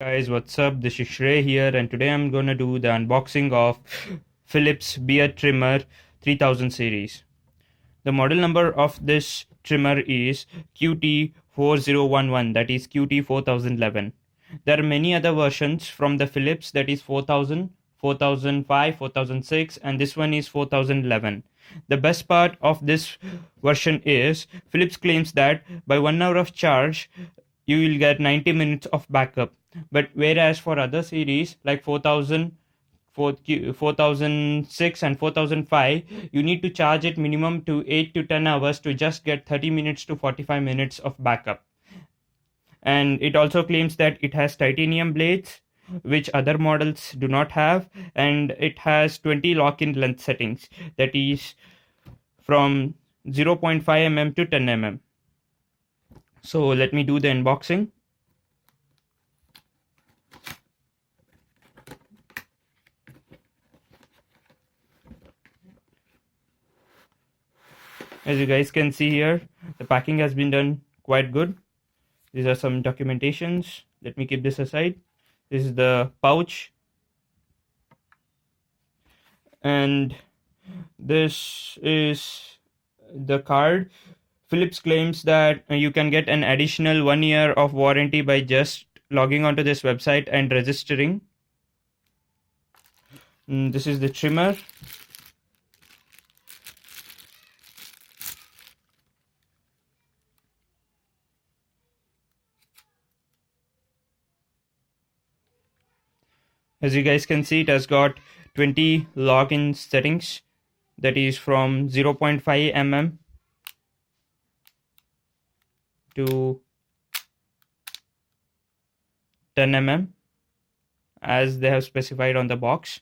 Guys, what's up? This is Shrey here, and today I'm gonna do the unboxing of Philips beard trimmer 3000 series. The model number of this trimmer is qt4011, that is qt4011. There are many other versions from the Philips, that is 4000, 4005, 4006, and this one is 4011. The best part of this version is Philips claims that by 1 hour of charge you will get 90 minutes of backup. But whereas for other series like 4000, 4006 and 4005, you need to charge it minimum to 8 to 10 hours to just get 30 minutes to 45 minutes of backup. And it also claims that it has titanium blades, which other models do not have, and it has 20 lock-in length settings, that is from 0.5 mm to 10 mm. So let me do the unboxing. As you guys can see here, the packing has been done quite good. These are some documentations. Let me keep this aside. This is the pouch. And this is the card. Philips claims that you can get an additional 1 year of warranty by just logging onto this website and registering. This is the trimmer. As you guys can see, it has got 20 login settings, that is from 0.5 mm to 10 mm as they have specified on the box.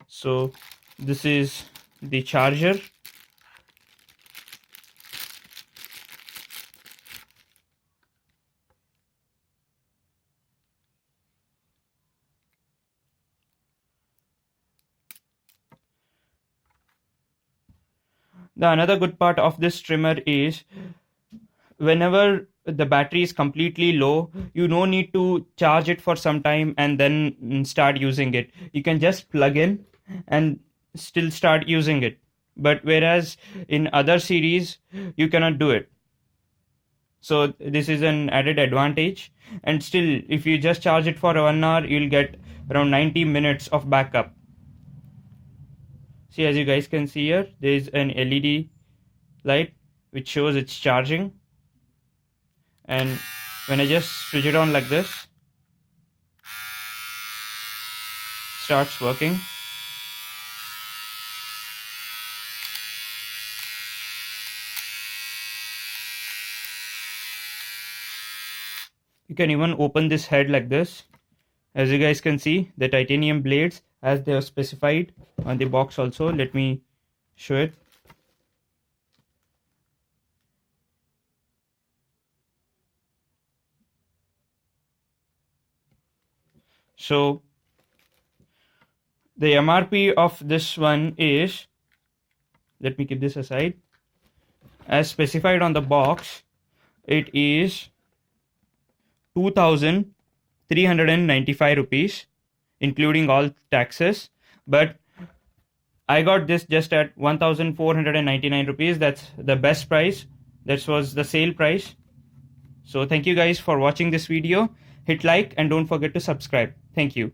So this is the charger. The another good part of this trimmer is whenever the battery is completely low, you no need to charge it for some time and then start using it. You can just plug in and still start using it. But whereas in other series, you cannot do it. So this is an added advantage. And still, if you just charge it for 1 hour, you'll get around 90 minutes of backup. See, as you guys can see here, there is an LED light which shows it's charging. And when I just switch it on like this, starts working. You can even open this head like this. As you guys can see, the titanium blades as they are specified on the box also. Let me show it. So the MRP of this one is, let me keep this aside, as specified on the box, it is 2,395 rupees including all taxes, but I got this just at 1,499 rupees. That's the best price. That was the sale price. So thank you guys for watching this video. Hit like and don't forget to subscribe. Thank you.